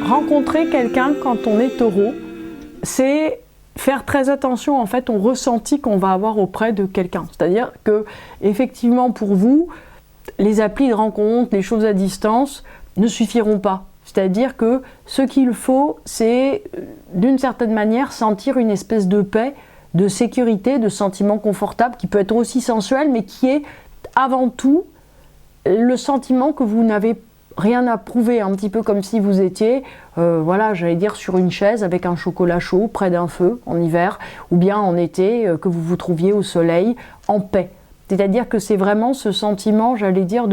rencontrer quelqu'un quand on est taureau, c'est faire très attention en fait au ressenti qu'on va avoir auprès de quelqu'un. C'est-à-dire que effectivement pour vous, les applis de rencontre, les choses à distance ne suffiront pas. C'est-à-dire que ce qu'il faut, c'est d'une certaine manière sentir une espèce de paix, de sécurité, de sentiment confortable qui peut être aussi sensuel, mais qui est avant tout le sentiment que vous n'avez rien à prouver, un petit peu comme si vous étiez, voilà, j'allais dire sur une chaise avec un chocolat chaud près d'un feu en hiver, ou bien en été, que vous vous trouviez au soleil, en paix. C'est-à-dire que c'est vraiment ce sentiment, j'allais dire,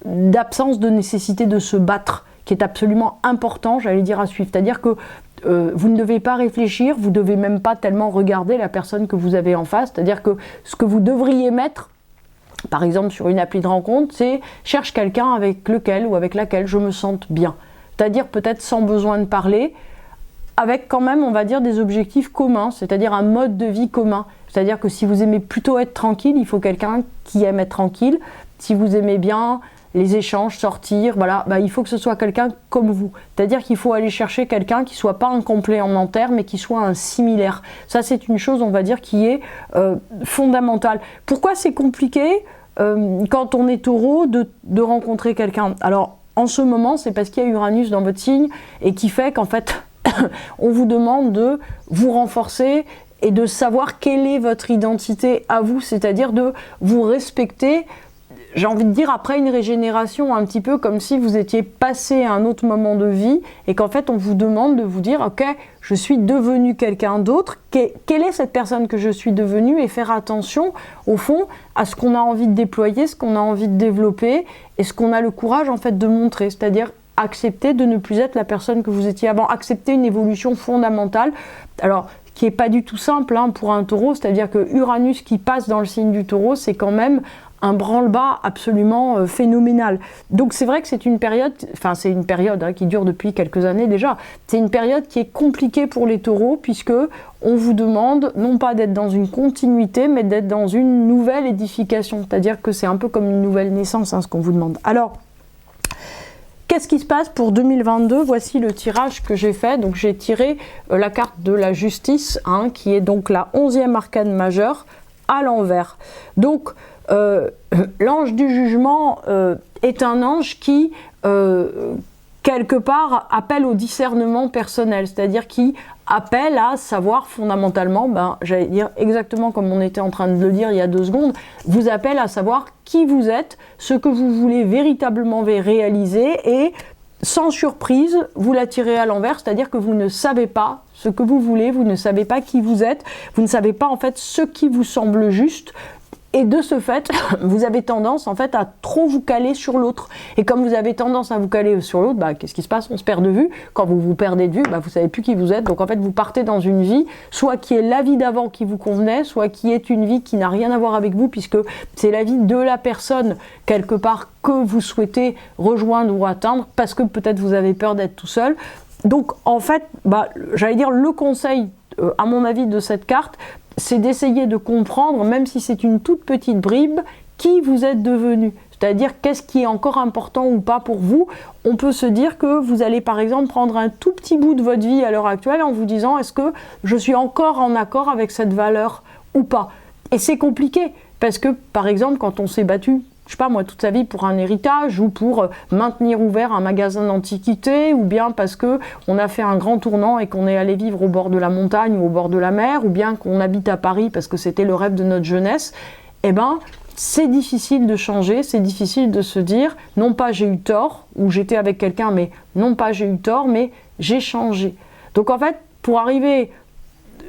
d'absence de nécessité de se battre, qui est absolument important, j'allais dire, à suivre. C'est-à-dire que vous ne devez pas réfléchir, vous ne devez même pas tellement regarder la personne que vous avez en face. C'est-à-dire que ce que vous devriez mettre, par exemple sur une appli de rencontre, c'est « cherche quelqu'un avec lequel ou avec laquelle je me sente bien ». C'est-à-dire peut-être sans besoin de parler, avec quand même, on va dire, des objectifs communs, c'est-à-dire un mode de vie commun. C'est-à-dire que si vous aimez plutôt être tranquille, il faut quelqu'un qui aime être tranquille. Si vous aimez bien les échanges, sortir, voilà, bah, il faut que ce soit quelqu'un comme vous. C'est-à-dire qu'il faut aller chercher quelqu'un qui ne soit pas un complémentaire, mais qui soit un similaire. Ça, c'est une chose, on va dire, qui est fondamentale. Pourquoi c'est compliqué quand on est taureau de rencontrer quelqu'un? Alors, en ce moment, c'est parce qu'il y a Uranus dans votre signe et qui fait qu'en fait, on vous demande de vous renforcer et de savoir quelle est votre identité à vous, c'est-à-dire de vous respecter. J'ai envie de dire, après une régénération, un petit peu comme si vous étiez passé à un autre moment de vie et qu'en fait on vous demande de vous dire ok, je suis devenu quelqu'un d'autre, quelle est cette personne que je suis devenue, et faire attention au fond à ce qu'on a envie de déployer, ce qu'on a envie de développer et ce qu'on a le courage en fait de montrer, c'est-à-dire accepter de ne plus être la personne que vous étiez avant, accepter une évolution fondamentale. Alors, qui n'est pas du tout simple hein, pour un taureau, c'est-à-dire que Uranus qui passe dans le signe du taureau, c'est quand même un branle-bas absolument phénoménal. Donc c'est vrai que c'est une période, enfin c'est une période hein, qui dure depuis quelques années déjà, c'est une période qui est compliquée pour les taureaux puisque on vous demande non pas d'être dans une continuité mais d'être dans une nouvelle édification, c'est-à-dire que c'est un peu comme une nouvelle naissance hein, ce qu'on vous demande. Alors, qu'est-ce qui se passe pour 2022? Voici le tirage que j'ai fait. Donc j'ai tiré la carte de la justice, hein, qui est donc la 11e arcane majeure à l'envers. Donc l'ange du jugement est un ange qui, quelque part, appelle au discernement personnel, c'est-à-dire qui appelle à savoir fondamentalement, j'allais dire exactement comme on était en train de le dire il y a 2 secondes, vous appelle à savoir qui vous êtes, ce que vous voulez véritablement réaliser et sans surprise, vous la tirez à l'envers, c'est-à-dire que vous ne savez pas ce que vous voulez, vous ne savez pas qui vous êtes, vous ne savez pas en fait ce qui vous semble juste. Et de ce fait, vous avez tendance en fait à trop vous caler sur l'autre. Et comme vous avez tendance à vous caler sur l'autre, qu'est-ce qui se passe? On se perd de vue. Quand vous vous perdez de vue, vous savez plus qui vous êtes. Donc en fait, vous partez dans une vie, soit qui est la vie d'avant qui vous convenait, soit qui est une vie qui n'a rien à voir avec vous, puisque c'est la vie de la personne, quelque part, que vous souhaitez rejoindre ou atteindre, parce que peut-être vous avez peur d'être tout seul. Donc en fait, j'allais dire le conseil, à mon avis, de cette carte, c'est d'essayer de comprendre, même si c'est une toute petite bribe, qui vous êtes devenu. C'est-à-dire qu'est-ce qui est encore important ou pas pour vous. On peut se dire que vous allez par exemple prendre un tout petit bout de votre vie à l'heure actuelle en vous disant est-ce que je suis encore en accord avec cette valeur ou pas. Et c'est compliqué parce que par exemple quand on s'est battu, je sais pas moi, toute sa vie pour un héritage ou pour maintenir ouvert un magasin d'antiquités ou bien parce que on a fait un grand tournant et qu'on est allé vivre au bord de la montagne ou au bord de la mer ou bien qu'on habite à Paris parce que c'était le rêve de notre jeunesse, c'est difficile de changer, c'est difficile de se dire non pas j'ai eu tort ou j'étais avec quelqu'un mais non pas j'ai eu tort mais j'ai changé. Donc en fait pour arriver,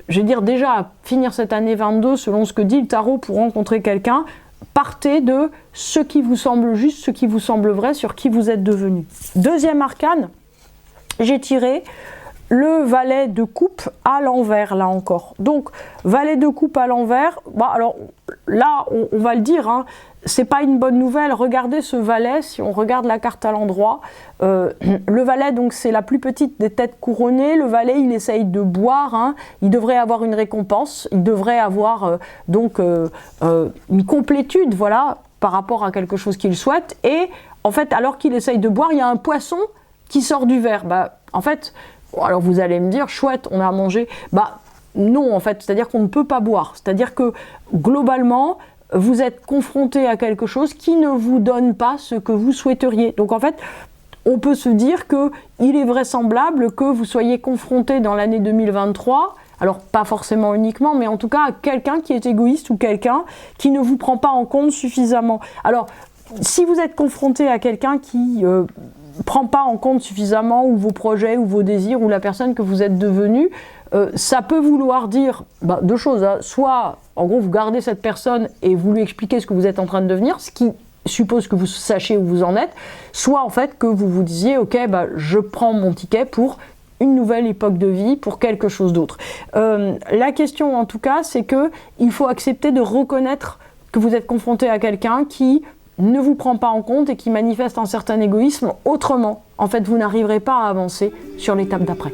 je vais dire déjà à finir cette année 22 selon ce que dit le tarot pour rencontrer quelqu'un, partez de ce qui vous semble juste, ce qui vous semble vrai, sur qui vous êtes devenu. 2e arcane, j'ai tiré le valet de coupe à l'envers, là encore. Donc, valet de coupe à l'envers, alors là, on va le dire, hein, c'est pas une bonne nouvelle. Regardez ce valet, si on regarde la carte à l'endroit. Le valet, donc, c'est la plus petite des têtes couronnées. Le valet, il essaye de boire. Hein. Il devrait avoir une récompense. Il devrait avoir une complétude, voilà, par rapport à quelque chose qu'il souhaite. Et en fait, alors qu'il essaye de boire, il y a un poisson qui sort du verre. En fait, alors vous allez me dire, chouette, on a mangé. Non, en fait, c'est-à-dire qu'on ne peut pas boire. C'est-à-dire que globalement, vous êtes confronté à quelque chose qui ne vous donne pas ce que vous souhaiteriez. Donc en fait, on peut se dire qu'il est vraisemblable que vous soyez confronté dans l'année 2023, alors pas forcément uniquement, mais en tout cas à quelqu'un qui est égoïste ou quelqu'un qui ne vous prend pas en compte suffisamment. Alors, si vous êtes confronté à quelqu'un qui prend pas en compte suffisamment ou vos projets ou vos désirs ou la personne que vous êtes devenu, ça peut vouloir dire deux choses. Soit, en gros, vous gardez cette personne et vous lui expliquez ce que vous êtes en train de devenir, ce qui suppose que vous sachiez où vous en êtes, soit en fait que vous vous disiez ok, je prends mon ticket pour une nouvelle époque de vie, pour quelque chose d'autre. La question en tout cas, c'est que il faut accepter de reconnaître que vous êtes confronté à quelqu'un qui ne vous prend pas en compte et qui manifeste un certain égoïsme. Autrement, en fait, vous n'arriverez pas à avancer sur l'étape d'après.